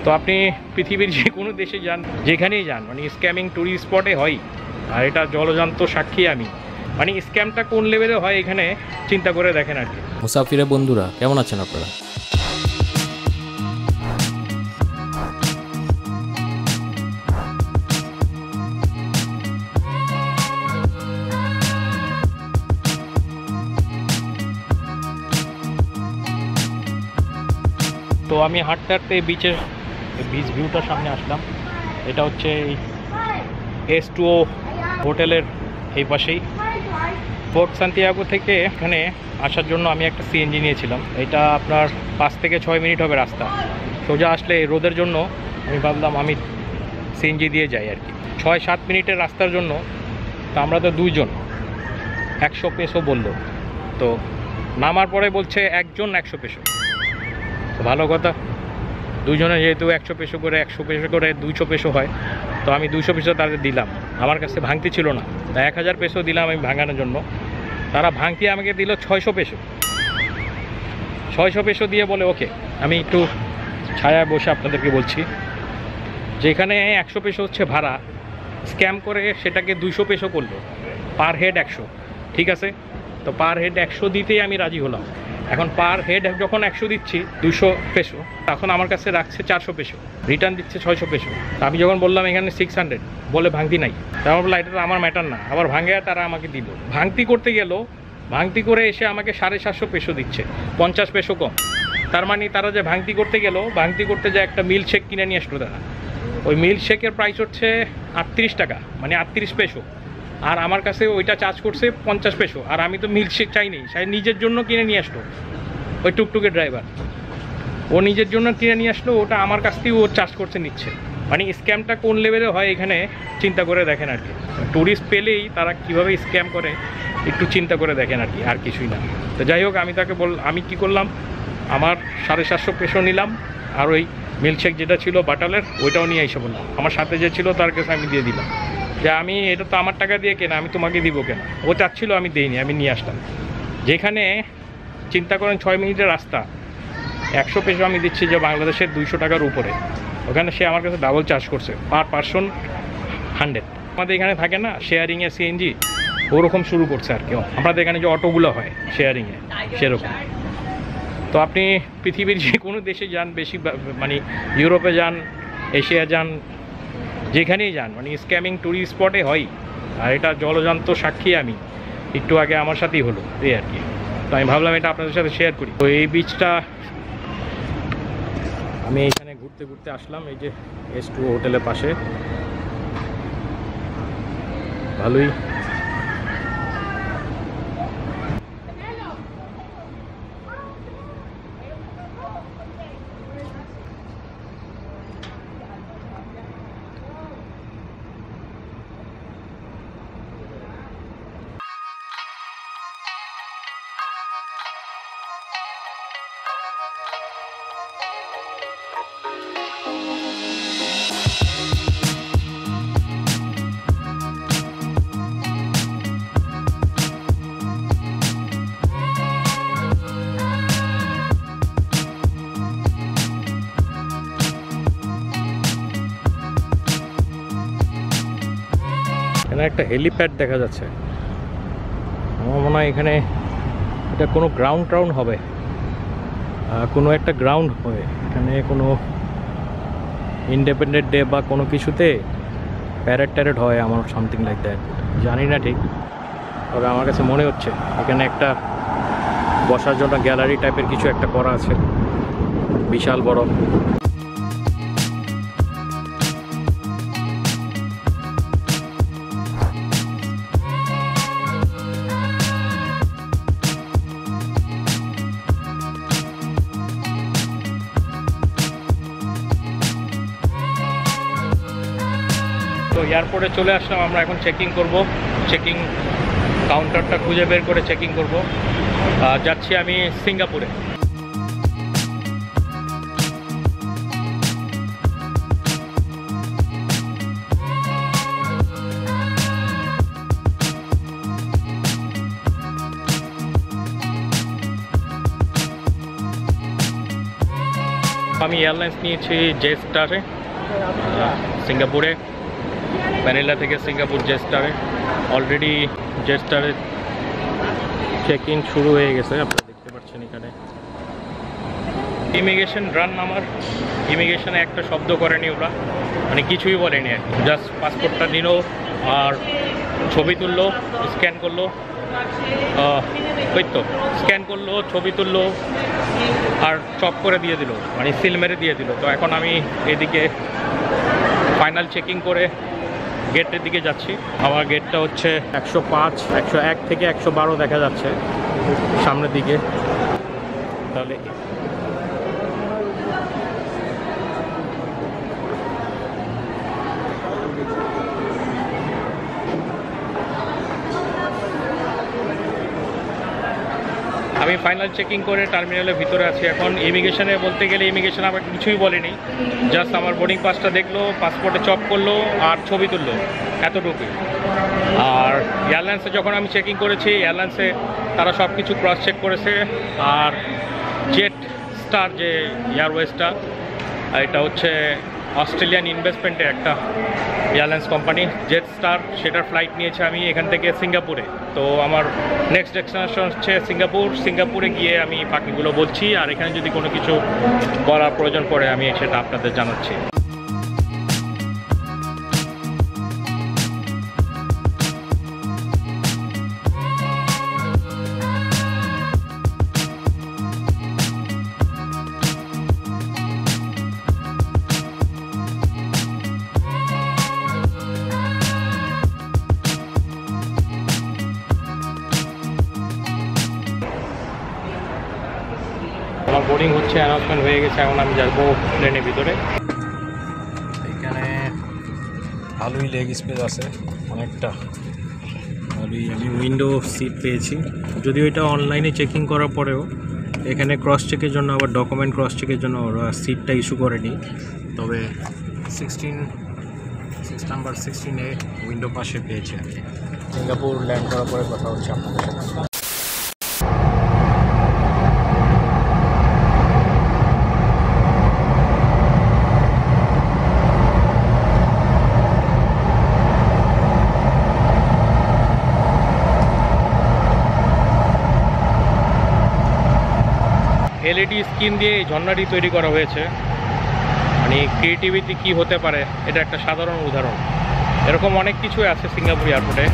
তো আপনি পৃথিবীর যে কোনো দেশে যান, যেখানেই যান, মানে স্ক্যামিং ট্যুরিস্ট স্পটে হয়। আর এটা জলজান্ত সাক্ষী আমি। মানে স্ক্যামটা কোন লেভেলে হয় এখানে চিন্তা করে দেখেন আর কি। মুসাফিরের বন্ধুরা কেমন আছেন আপনারা? তো আমি হাঁটতে হাঁটতে বিচ ভিউটার সামনে আসলাম। এটা হচ্ছে S2O হোটেলের এই পাশেই। পোর্ট সান্তিয়াগো থেকে এখানে আসার জন্য আমি একটা সিএনজি নিয়েছিলাম। এটা আপনার 5 থেকে 6 মিনিট হবে রাস্তা। সোজা আসলে রোদের জন্য আমি ভাবলাম আমি সিএনজি দিয়ে যাই আর কি। 6-7 মিনিটের রাস্তার জন্য। তো আমরা তো দুইজন, 100 পেসো বললো। তো নামার পরে বলছে একজন 100 পেসো। তো ভালো কথা, দুজনে যেহেতু 100 পেসো করে 200 পেসো হয়। তো আমি 200 পেসো তাদের দিলাম। আমার কাছে ভাঙতি ছিল না, তাই 1000 পেসো দিলাম আমি ভাঙানোর জন্য। তারা ভাঙতি আমাকে দিল 600 পেসো। 600 পেসো দিয়ে বলে ওকে। আমি একটু ছায়ায় বসে আপনাদেরকে বলছি, যেখানে 100 পেসো হচ্ছে ভাড়া, স্ক্যাম করে সেটাকে 200 পেসো করলো, পার হেড 100। ঠিক আছে, তো পার হেড 100 দিতেই আমি রাজি হলাম। এখন পার হেড যখন 100 দিচ্ছি 200 পেসো, তখন আমার কাছে রাখছে 400 পেসো, রিটার্ন দিচ্ছে 600 পেসো। আমি যখন বললাম এখানে 600, বলে ভাঙতি নাই। তারপর বললাম এটা আমার ম্যাটার না, আবার ভাঙে তারা আমাকে দিল। ভাঙতি করতে গেল, ভাঙতি করে এসে আমাকে 750 পেসো দিচ্ছে, 50 পেসো কম। তার মানে তারা যে ভাঙতি করতে গেল, ভাঙতি করতে যে একটা মিল্ক শেক কিনে নিয়ে আসলো তারা। ওই মিল্ক শেকের প্রাইস হচ্ছে 38 টাকা, মানে 38 পেসো। আর আমার কাছে ওইটা চার্জ করছে 50 পেসো। আর আমি তো মিল্কশেক চাইনি, নিজের জন্য কিনে নিয়ে আসলো। ওই টুকটুকের ড্রাইভার, ও নিজের জন্য কিনে নিয়ে আসলো, ওটা আমার কাছ থেকে ও চার্জ করছে নিচ্ছে। মানে স্ক্যামটা কোন লেভেলে হয় এখানে চিন্তা করে দেখেন আর কি। ট্যুরিস্ট পেলেই তারা কীভাবে স্ক্যাম করে একটু চিন্তা করে দেখেন আর কি, আর কিছুই না। তো যাই হোক, আমি তাকে আমি কি করলাম, আমার 750 পেসো নিলাম। আর ওই মিল্কশেক যেটা ছিল বাটালের, ওইটাও নিয়ে এসে বললাম। আমার সাথে যে ছিল তার কাছে আমি দিয়ে দিলাম, যে আমি এটা তো আমার টাকা দিয়ে কেনা, আমি তোমাকে দিব কেন। ও চাচ্ছিল, আমি দিইনি, আমি নিয়ে আসলাম। যেখানে চিন্তা করেন 6 মিনিটের রাস্তা, 100 পেসো আমি দিচ্ছি, যে বাংলাদেশের 200 টাকার উপরে। ওখানে সে আমার কাছে ডাবল চার্জ করছে, পার পারসন 100। আমাদের এখানে থাকে না শেয়ারিংয়ে সিএনজি, ওরকম শুরু করছে আর কেউ। আমাদের এখানে যে অটোগুলো হয় শেয়ারিংয়ে, সেরকম। তো আপনি পৃথিবীর যে কোনো দেশে যান, বেশি মানে ইউরোপে যান, এশিয়া যান, যেখানেই যান, মানে স্ক্যামিং ট্যুরিস্ট স্পটে হয়। আর এটা জলজান্ত সাক্ষী আমি, একটু আগে আমার সাথেই হলো এই আর কি। তো আমি ভাবলাম এটা আপনাদের সাথে শেয়ার করি। তো এই বিচটা আমি এইখানে ঘুরতে ঘুরতে আসলাম, এই যে S2O হোটেলের পাশে। ভালোই এখানে একটা হেলিপ্যাড দেখা যাচ্ছে। আমার মনে হয় এখানে এটা কোনো গ্রাউন্ড হবে, কোনো একটা গ্রাউন্ড হবে এখানে, কোনো ইন্ডিপেন্ডেন্ট ডে বা কোনো কিছুতে প্যারেড হয়, আমার সামথিং লাইক দ্যাট, জানি না ঠিক। তবে আমার কাছে মনে হচ্ছে এখানে একটা বসার জন্য গ্যালারি টাইপের কিছু একটা করা আছে, বিশাল বড়। তো এয়ারপোর্টে চলে আসলাম আমরা, এখন চেকিং করব। চেকিং কাউন্টারটা খুঁজে বের করে চেকিং করব। যাচ্ছি আমি সিঙ্গাপুরে। আমি আমি এয়ারলাইন্স নিয়েছি জেস্টারে, সিঙ্গাপুরে, ম্যানিলা থেকে সিঙ্গাপুর জেস্টারে। অলরেডি জেস্টারে চেক ইন শুরু হয়ে গেছে, আপনারা দেখতে পাচ্ছেন এখানে। ইমিগ্রেশন রান আমার, ইমিগ্রেশনে একটা শব্দ করেনি ওরা, মানে কিছুই বলেনি আর কি। জাস্ট পাসপোর্টটা নিল আর ছবি তুললো, স্ক্যান করলো, ওই তো স্ক্যান করলো, ছবি তুললো আর চপ করে দিয়ে দিল, মানে সিল মেরে দিয়ে দিল। তো এখন আমি এদিকে ফাইনাল চেকিং করে গেটের দিকে যাচ্ছি। আমার গেটটা হচ্ছে 105, 101 থেকে 112 দেখা যাচ্ছে সামনের দিকে। তাহলে আমি ফাইনাল চেকিং করে টার্মিনালের ভিতরে আছি এখন। ইমিগ্রেশনে বলতে গেলে ইমিগ্রেশন আমাকে কিছুই বলেনি, জাস্ট আমার বোর্ডিং পাসটা দেখলো, পাসপোর্টে চপ করলো আর ছবি তুললো, এতটুকুই। আর এয়ারলাইন্সে যখন আমি চেকিং করেছি, এয়ারলাইন্সে তারা সব কিছু ক্রস চেক করেছে। আর জেট স্টার যে এয়ারওয়েজটা, এটা হচ্ছে অস্ট্রেলিয়ান ইনভেস্টমেন্টের একটা এয়ারলাইন্স কোম্পানি, জেট স্টার, সেটার ফ্লাইট নিয়েছে আমি এখান থেকে সিঙ্গাপুরে। তো আমার নেক্সট ডেস্টিনেশন হচ্ছে সিঙ্গাপুর। সিঙ্গাপুরে গিয়ে আমি বাকিগুলো বলছি, আর এখানে যদি কোনো কিছু বলার প্রয়োজন পড়ে আমি সেটা আপনাদের জানাচ্ছি। আমার বোর্ডিং হচ্ছে, অ্যানাউন্সমেন্ট হয়ে গেছে, এখন আমি যাবো প্লেনের ভিতরে। এখানে ভালোই লেগ স্পেস আছে, অনেকটা ভালোই। আমি উইন্ডো সিট পেয়েছি, যদিও এটা অনলাইনে চেকিং করার পরেও এখানে ক্রস চেকের জন্য, আবার ডকুমেন্ট ক্রস চেকের জন্য ওরা সিটটা ইস্যু করেনি। তবে 6 নাম্বার 16-এ উইন্ডো পাশে পেয়েছি আমি। সিঙ্গাপুর ল্যান্ড করার পরে কথা হচ্ছে আপনাদের সাথে। এলইডি স্ক্রিন দিয়ে এই ঝর্ণাটি তৈরি করা হয়েছে, মানে ক্রিয়েটিভিটি কী হতে পারে এটা একটা সাধারণ উদাহরণ। এরকম অনেক কিছু আছে সিঙ্গাপুর এয়ারপোর্টে।